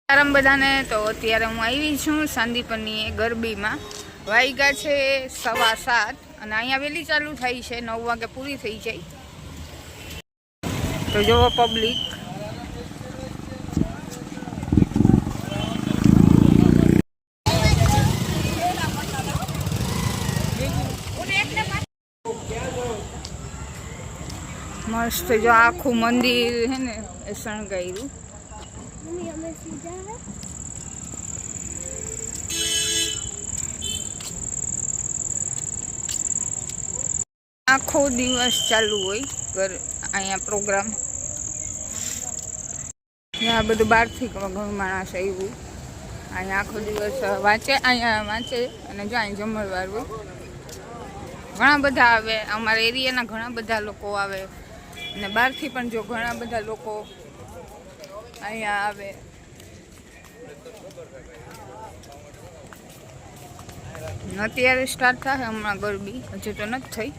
આરામ બધાને તો અત્યારે હું આવી છું સાંદીપરની ગરબીમાં વાગ્યા છે 7:15 અને અહીંયા વહેલી ચાલુ થઈ છે 9 વાગે પૂરી થઈ જાય તો જોવો પબ્લિક મસ્ત જો આખું મંદિર હે ને એ શણગાર્યું આખો દિવસ ચાલુ હોય અહીંયા પ્રોગ્રામ આ બધું બહારથી ઘણું માણસ આવ્યું અહીંયા આખો દિવસ વાંચે અહીંયા વાંચે અને જો અહીં જમણવાર હોય ઘણા બધા આવે અમારા એરિયાના ઘણા બધા લોકો આવે અને બહારથી પણ જો ઘણા બધા લોકો અહીંયા આવે અત્યારે સ્ટાર્ટ થાય હમણાં ગરબી હજુ તો નથી થઈ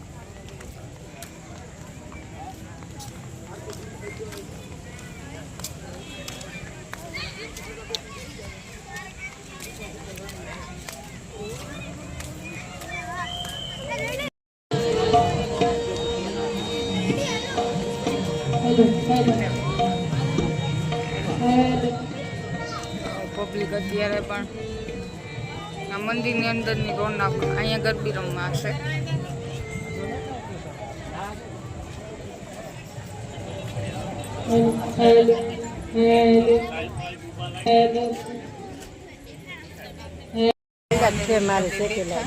પબ્લિક અત્યારે પણ આ મંદિરની અંદરની રોનક અહીંયા ગરબી રમવા હશે मारे सेकेला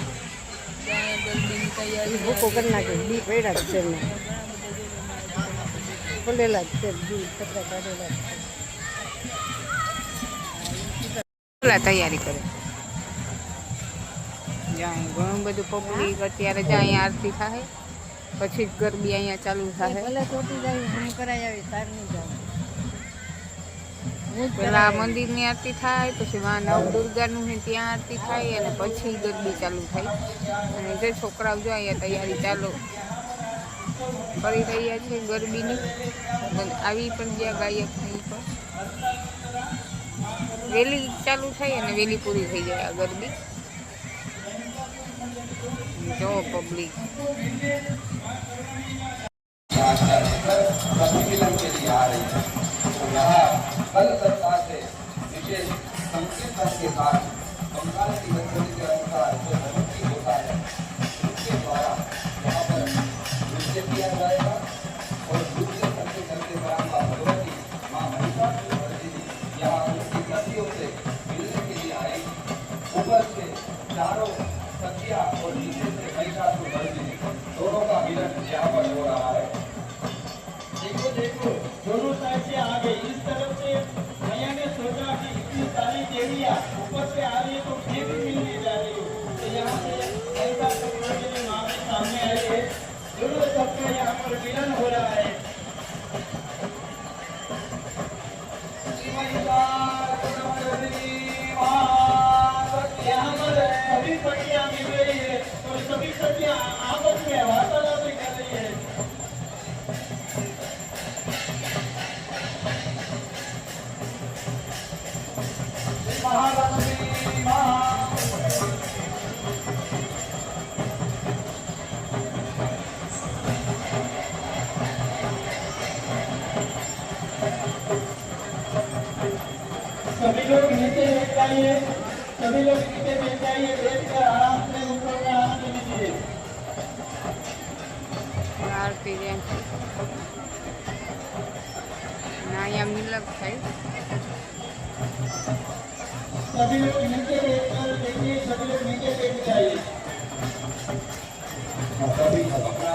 भूको करना के दी पेड़ा છે ને ખોલેલા છે દી કચરા કાઢેલા તૈયારી કરે જ્યાં ઘણું બધું પબ્લિક અત્યારે જ્યાં અહીંયા આરતી થાય પછી જ ગરબી અહીંયા ચાલુ થાય ભલે ચોટી જાય હું કરાઈ આવી સાર નહીં જાવ પેલા મંદિરની આરતી થાય પછી માં નવ દુર્ગાનું ત્યાં આરતી થાય અને પછી ગરબી ચાલુ થાય અને જે છોકરાઓ જો અહીંયા તૈયારી ચાલુ કરી રહ્યા છે ગરબીની આવી પણ ગયા ગાયકની પર વહેલી ચાલુ થાય અને વહેલી પૂરી થઈ જાય આ ગરબી જો પબ્લિક कल सरकार से विशेष संकेतन के साथ बंगाल की गतिविधि के अनुसार जो नृत्य होता है उसके द्वारा वहाँ पर नृत्य किया जाएगा और नृत्य करते करते बराबर भगवती माँ महिषासुरमर्दिनी यहाँ उनकी प्रतियों से मिलने के लिए आई ऊपर से चारों सखिया और नीचे से महिषासुरमर्दिनी दोनों का मिलन यहाँ पर हो रहा है देखो देखो दोनों साइड से आ गई इस तरफ से मैया ने सोचा कि इतनी सारी देवियां ऊपर से आ रही है तो मैं भी मिलने जा रही हूँ तो यहाँ से ऐसा टेक्नोलॉजी माँ के सामने आई है दोनों सबका यहाँ पर मिलन हो रहा है यहाँ पर सभी सखियाँ मिल रही है और सभी सखियाँ आपस में वार्तालाप भी कर रही है सभी लोग नीचे बैठ जाइए सभी लोग नीचे बैठ जाइए बैठकर आराम से ऊपर में आराम से लीजिए આરતી અહીંયા મિલક થાય सभी लोग नीचे बैठकर देखिए सभी लोग नीचे बैठ जाइए सभी अपना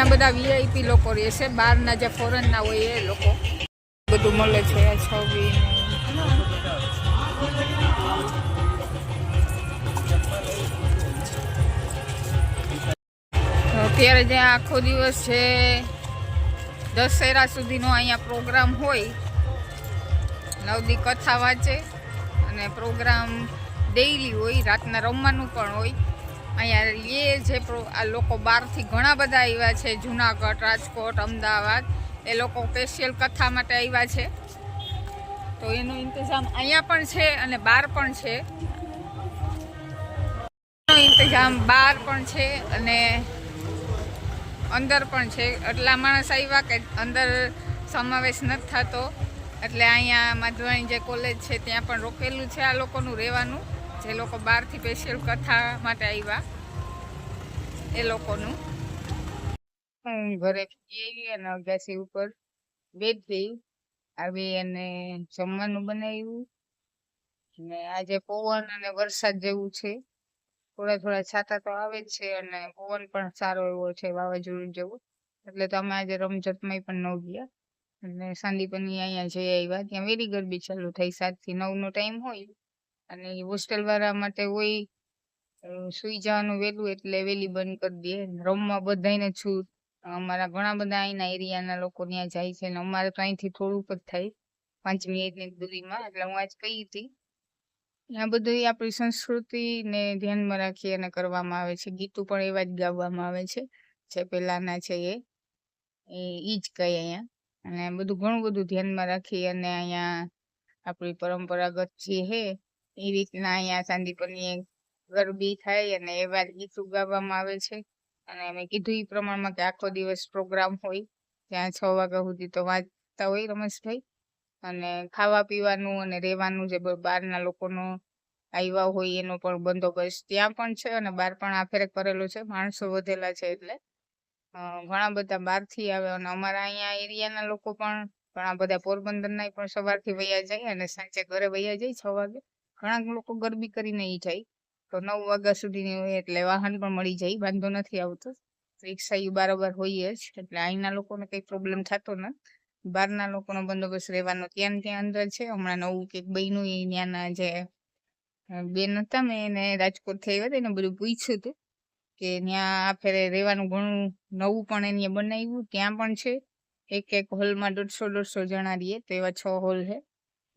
અહીંયા બધા વીઆઈપી લોકો રહે છે, બહારના જે ફોરેનના હોય એ લોકો બધું મળે છે. આ છબી અત્યારે જે આખો દિવસ છે દશેરા સુધીનો અહીંયા પ્રોગ્રામ હોય. 9 દી કથા વાંચે અને પ્રોગ્રામ ડેઈલી હોય, રાતના રમવાનું પણ હોય. અહીંયા એ જે આ લોકો બહારથી ઘણા બધા આવ્યા છે, જુનાગઢ, રાજકોટ, અમદાવાદ, એ લોકો સ્પેશિયલ કથા માટે આવ્યા છે. તો એનો ઇંતજામ અહીંયા પણ છે અને બહાર પણ છે. ઇંતજામ બહાર પણ છે અને અંદર પણ છે. એટલા માણસ આવ્યા કે અંદર સમાવેશ નથી થતો, એટલે અહીંયા માધવાણી જે કોલેજ છે ત્યાં પણ રોકેલું છે આ લોકોનું રહેવાનું. જે લોકો બહારથી સ્પેશિયલ કથા માટે આવ્યા એ લોકોનું. હું ઘરે ગઈ અને અગાસી ઉપર બેઠી આવી અને જમવાનું બનાવ્યું. ને આજે પવન અને વરસાદ જેવું છે, થોડા થોડા છાંટા તો આવે જ છે અને પવન પણ સારો એવો છે, વાવાઝોડું જેવું. એટલે તો અમે આજે રમઝટમાં પણ ન ગયા અને સાંદીપની અહીંયા જઈ આવ્યા. ત્યાં વેરી ગરબી ચાલુ થઈ, 7 થી 9 નો ટાઈમ હોય અને હોસ્ટેલ વાળા માટે હોય સુઈ જવાનું વહેલું, એટલે વહેલી બંધ કરી દે. રમવા બધાને છૂટ. અમારા ઘણા બધા અહીંના એરિયાના લોકો ત્યાં જાય છે ને અમારે તો અહીંથી થોડુંક જ થાય, 5 મિનિટની દૂરીમાં. એટલે હું આજ કહી હતી આ બધું આપણી સંસ્કૃતિ ને ધ્યાનમાં રાખી અને કરવામાં આવે છે. ગીતું પણ એવા જ ગાવામાં આવે છે જે પેલાના છે ઈ જ કઈ અહીંયા. અને બધું ઘણું બધું ધ્યાનમાં રાખી અને અહીંયા આપણી પરંપરાગત જે છે એ રીતના અહીંયા સાંદીપની ગરબી થાય અને એવા ગીતું ગાવામાં આવે છે. અને મેં કીધું એ પ્રમાણમાં કે આખો દિવસ પ્રોગ્રામ હોય, ત્યાં 6 વાગ્યા સુધી તો વાંચતા હોય રમેશભાઈ. અને ખાવા પીવાનું અને રહેવાનું જે બહારના લોકોનો આવ્યા હોય એનો પણ બંદોબસ્ત ત્યાં પણ છે અને બહાર પણ આ ફેરે કરેલો છે. માણસો વધેલા છે એટલે ઘણા બધા બહારથી આવે અને અમારા અહીંયા એરિયાના લોકો પણ ઘણા બધા પોરબંદરના પણ સવારથી વયા જાય અને સાંજે ઘરે વયા જાય 6 વાગે. ઘણા લોકો ગરબી કરીને ઈ જાય તો 9 વાગ્યા સુધીની હોય, એટલે વાહન પણ મળી જાય, વાંધો નથી આવતો. રિક્ષા ઈ બરાબર હોય જ, એટલે અહીંના લોકોને કઈ પ્રોબ્લેમ થતો નથી. બહારના લોકોનો બંદોબસ્ત રહેવાનો ત્યાં અંદર છે. હમણાં નવું કંઈક બન્યું એ ત્યાંના જે બેન હતા, મેં એને રાજકોટથી આવ્યા હતા, એને બધું પૂછ્યું હતું કે ત્યાં આ ફેરે રહેવાનું ઘણું નવું પણ એને બનાવ્યું. ત્યાં પણ છે એક હોલમાં 150 જણા રહીએ, તો એવા 6 હોલ છે.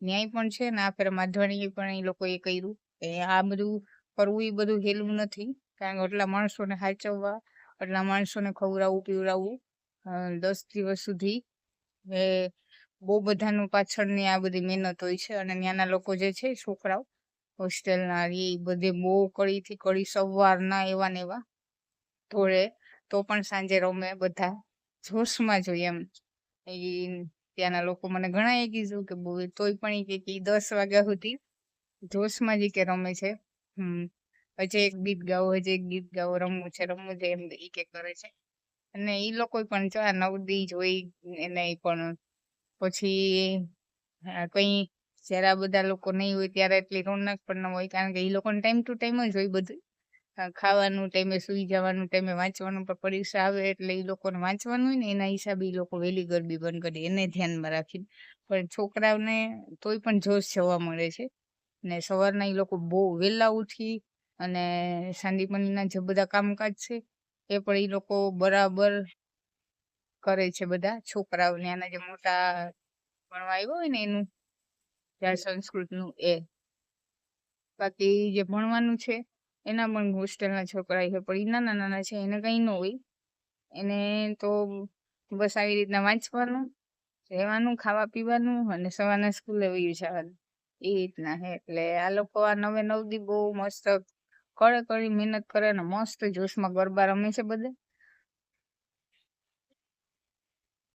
ન્યાય પણ છે ને આ ફેરે માધવાણી પણ એ લોકોએ કર્યું. આ બધું કરવું એ બધું હેલું નથી, કારણ કે એટલા માણસોને સાચવવા, એટલા માણસોને ખવડાવવું પીવડાવવું 10 દિવસ સુધી એ બહુ બધાનું પાછળની આ બધી મહેનત હોય છે. અને ત્યાંના લોકો જે છે છોકરાઓ હોસ્ટેલના એ બધે બહુ કડીથી કડી સવારના એવા ને એવા ધોળે, તો પણ સાંજે રમે, બધા જોશમાં જોઈએ એમ. એ ત્યાંના લોકો મને ઘણા એ કીધું કે બહુ તોય પણ એ કે 10 વાગ્યા સુધી જોશમાં જ કે રમે છે. હજી એક ગીત ગાવો, હજી એક ગીત ગાવો, રમવું છે એમ એ કે કરે છે. અને એ લોકો પણ જો આ 9 દી જોઈ એને પણ પછી કઈ જયારે આ બધા લોકો નહીં હોય ત્યારે એટલી રોનક પણ ન હોય, કારણ કે એ લોકોને ટાઈમ ટુ ટાઈમ જ હોય બધું. ખાવાનું ટાઈમે, સુઈ જવાનું ટાઈમે, વાંચવાનું પણ પરીક્ષા આવે એટલે એ લોકોને વાંચવાનું હોય ને એના હિસાબે એ લોકો વહેલી ગરબી બંધ કરી એને ધ્યાનમાં રાખીને. પણ છોકરાઓને તોય પણ જોશ જોવા મળે છે. ને સવારના એ લોકો બહુ વહેલા ઉઠી અને સાંદીપનીના જે બધા કામકાજ છે એ પણ એ લોકો બરાબર કરે છે. બધા છોકરાઓ ત્યાંના જે મોટા ભણવા આવ્યો હોય ને એનું ત્યાં સંસ્કૃતનું એ, બાકી જે ભણવાનું છે એના પણ હોસ્ટેલના છોકરા છે, પણ એ નાના નાના છે, એને કઈ ન હોય. એને તો બસ આવી રીતના વાંચવાનું, રહેવાનું, ખાવા પીવાનું અને સવારના સ્કૂલે વયું જવાનું એ રીતના છે. એટલે આ લોકો આ 9 દી બહુ મસ્ત કડકડી મહેનત કરે ને મસ્ત જોશમાં ગરબા રમે છે બધે.